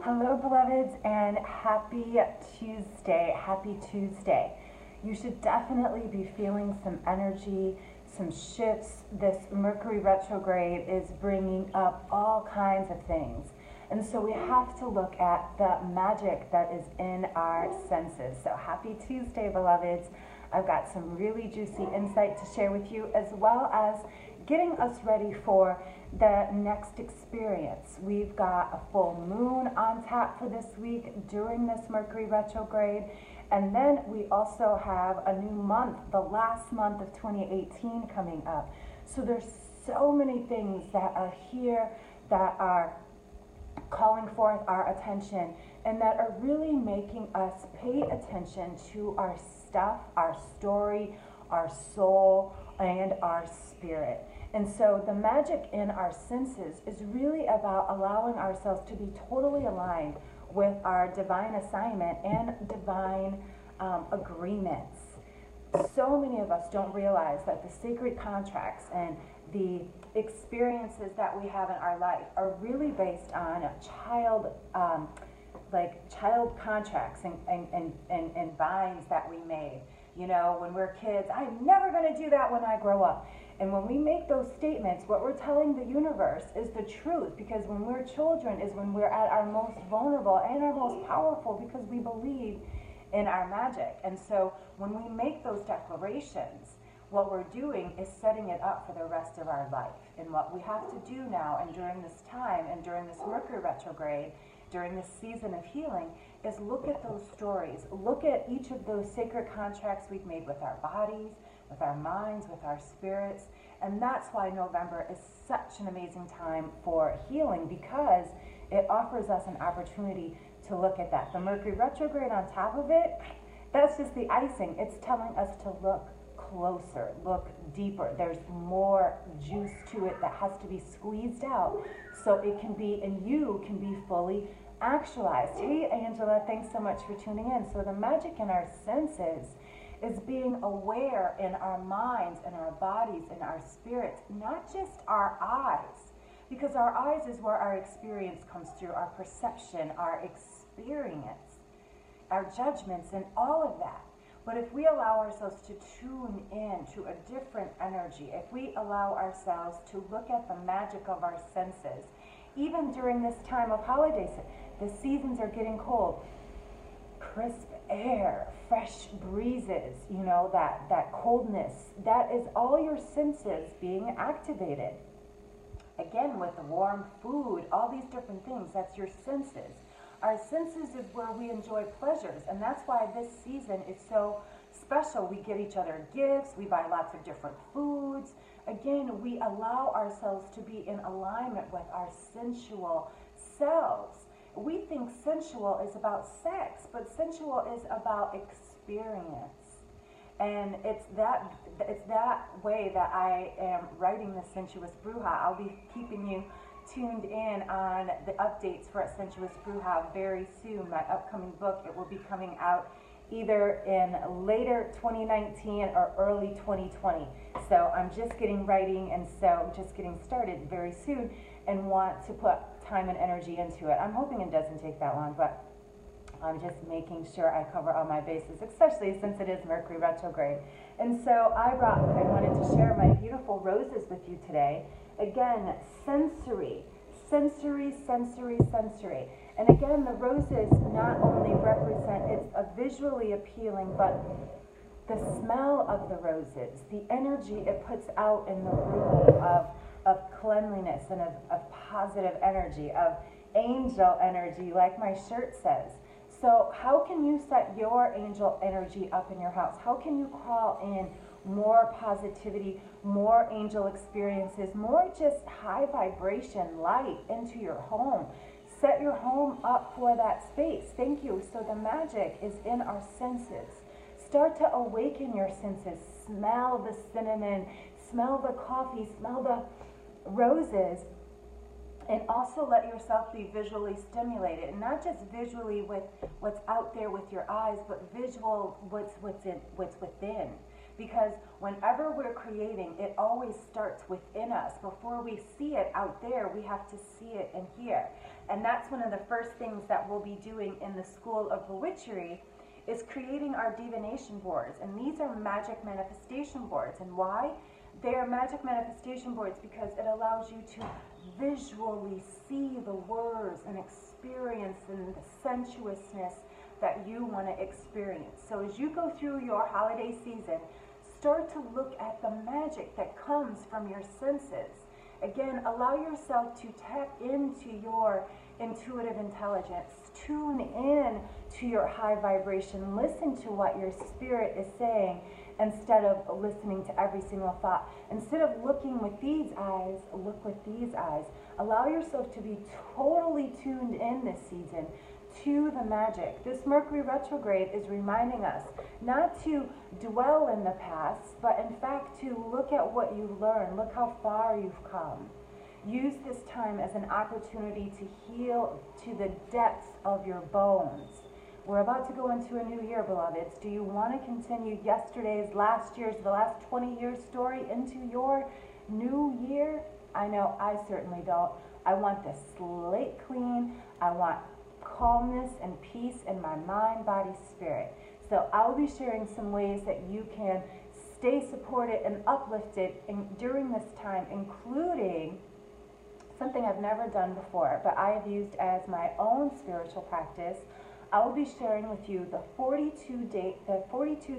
Hello, beloveds, and happy Tuesday. Happy Tuesday. You should definitely be feeling some energy, some shifts. This Mercury retrograde is bringing up all kinds of things. And so we have to look at the magic that is in our senses. So happy Tuesday, beloveds. I've got some really juicy insight to share with you, as well as getting us ready for the next experience. We've got a full moon on tap for this week during this Mercury retrograde. And then we also have a new month, the last month of 2018 coming up. So there's so many things that are here that are calling forth our attention and that are really making us pay attention to our stuff, our story, our soul, and our spirit. And so the magic in our senses is really about allowing ourselves to be totally aligned with our divine assignment and divine agreements. So many of us don't realize that the sacred contracts and the experiences that we have in our life are really based on child contracts and binds that we made. You know, when we're kids, I'm never going to do that when I grow up. And when we make those statements, what we're telling the universe is the truth, because when we're children is when we're at our most vulnerable and our most powerful, because we believe in our magic. And so when we make those declarations, what we're doing is setting it up for the rest of our life. And what we have to do now and during this time and during this Mercury retrograde, during this season of healing, is look at those stories. Look at each of those sacred contracts we've made with our bodies, with our minds, with our spirits. And that's why November is such an amazing time for healing, because it offers us an opportunity to look at that. The Mercury retrograde on top of it, that's just the icing. It's telling us to look closer, look deeper. There's more juice to it that has to be squeezed out so it can be, and you can be fully actualized. Hey, Angela, thanks so much for tuning in. So the magic in our senses is being aware in our minds and our bodies and our spirits, not just our eyes, because our eyes is where our experience comes through, our perception, our experience, our judgments, and all of that. But if we allow ourselves to tune in to a different energy, if we allow ourselves to look at the magic of our senses, even during this time of holidays, the seasons are getting cold, crisp air, fresh breezes, you know, that coldness, that is all your senses being activated. Again, with the warm food, all these different things, that's your senses. Our senses is where we enjoy pleasures, and that's why this season is so special. We get each other gifts, we buy lots of different foods. Again, we allow ourselves to be in alignment with our sensual selves. We think sensual is about sex, but sensual is about experience. And it's that way that I am writing the Sensuous Bruja. I'll be keeping you tuned in on the updates for Sensuous Bruja very soon. My upcoming book, it will be coming out either in later 2019 or early 2020. So I'm just getting writing, and so just getting started very soon, and want to put time and energy into it. I'm hoping it doesn't take that long, but I'm just making sure I cover all my bases, especially since it is Mercury retrograde. And so I wanted to share my beautiful roses with you today. Again, sensory. And again, the roses not only represent, it's a visually appealing, but the smell of the roses, the energy it puts out in the room of cleanliness and of positive energy, of angel energy, like my shirt says. So how can you set your angel energy up in your house? How can you call in more positivity, more angel experiences, more just high vibration light into your home? Set your home up for that space. Thank you. So the magic is in our senses. Start to awaken your senses. Smell the cinnamon, smell the coffee, smell the roses, and also let yourself be visually stimulated. And not just visually with what's out there with your eyes, but visual what's within. Because whenever we're creating, it always starts within us. Before we see it out there, we have to see it in here. And that's one of the first things that we'll be doing in the School of Witchery, is creating our divination boards. And these are magic manifestation boards. And why? They are magic manifestation boards because it allows you to visually see the words and experience and the sensuousness that you want to experience. So as you go through your holiday season, start to look at the magic that comes from your senses. Again, allow yourself to tap into your intuitive intelligence. Tune in to your high vibration. Listen to what your spirit is saying instead of listening to every single thought. Instead of looking with these eyes, look with these eyes. Allow yourself to be totally tuned in this season to the magic. This Mercury retrograde is reminding us not to dwell in the past, but in fact to look at what you learned. Look how far you've come. Use this time as an opportunity to heal to the depths of your bones. We're about to go into a new year, beloveds. Do you want to continue yesterday's, last year's, the last 20 years story into your new year? I know I certainly don't. I want the slate clean. I want calmness and peace in my mind, body, spirit. So I'll be sharing some ways that you can stay supported and uplifted during this time, including something I've never done before, but I have used as my own spiritual practice. I will be sharing with you the 42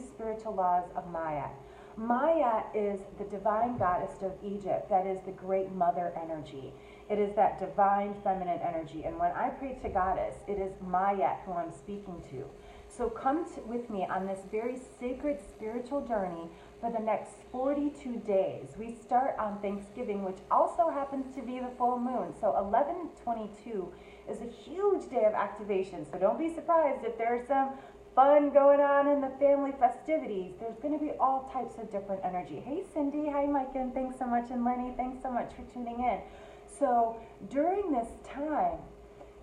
spiritual laws of Maya. Maya is the divine goddess of Egypt. That is the great mother energy. It is that divine feminine energy. And when I pray to Goddess, it is Maya who I'm speaking to. So come with me on this very sacred spiritual journey for the next 42 days. We start on Thanksgiving, which also happens to be the full moon. So 11/22 is a huge day of activation. So don't be surprised if there's some fun going on in the family festivities. There's going to be all types of different energy. Hey Cindy, hi Micah, and thanks so much. And Lenny, thanks so much for tuning in. So during this time,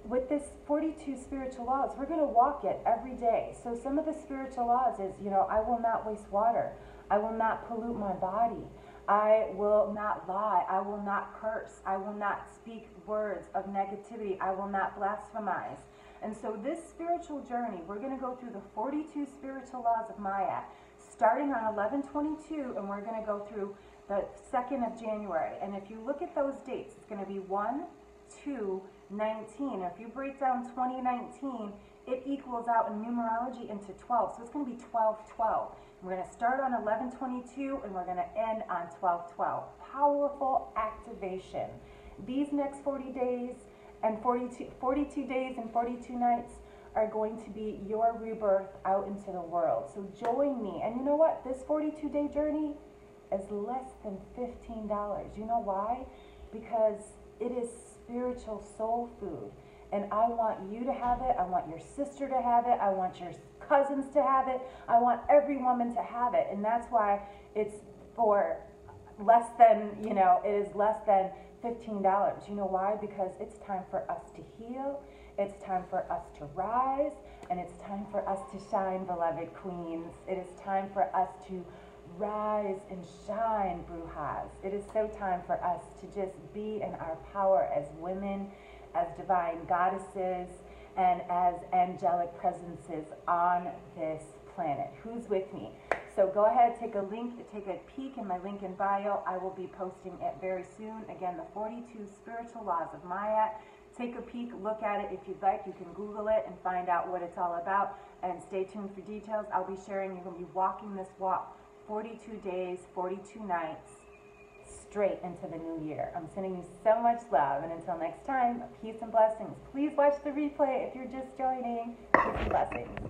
with this 42 spiritual laws, we're going to walk it every day. So some of the spiritual laws is, I will not waste water. I will not pollute my body. I will not lie. I will not curse. I will not speak words of negativity. I will not blasphemize. And so this spiritual journey, we're going to go through the 42 spiritual laws of Maya, starting on 11/22, and we're going to go through the 2nd of January. And if you look at those dates, it's going to be 1, 2, 19. If you break down 2019, it equals out in numerology into 12. So it's going to be 12/12. We're going to start on 11/22 and we're going to end on 12/12. Powerful activation. These next 40 days and 42 days and 42 nights are going to be your rebirth out into the world. So join me. And you know what? This 42-day journey is less than $15. You know why? Because it is spiritual soul food. And I want you to have it. I want your sister to have it. I want your cousins to have it. I want every woman to have it. And that's why it's for less than, it is less than $15. You know why? Because it's time for us to heal. It's time for us to rise. And it's time for us to shine, beloved queens. It is time for us to rise and shine, brujas. It is so time for us to just be in our power as women, as divine goddesses, and as angelic presences on this planet. Who's with me? So go ahead, take a peek in my link in bio. I will be posting it very soon. Again, the 42 spiritual laws of Maya. Take a peek, look at it if you'd like. You can Google it and find out what it's all about. And stay tuned for details. I'll be sharing, you're going to be walking this walk 42 days, 42 nights, straight into the new year. I'm sending you so much love. And until next time, peace and blessings. Please watch the replay if you're just joining. Peace and blessings.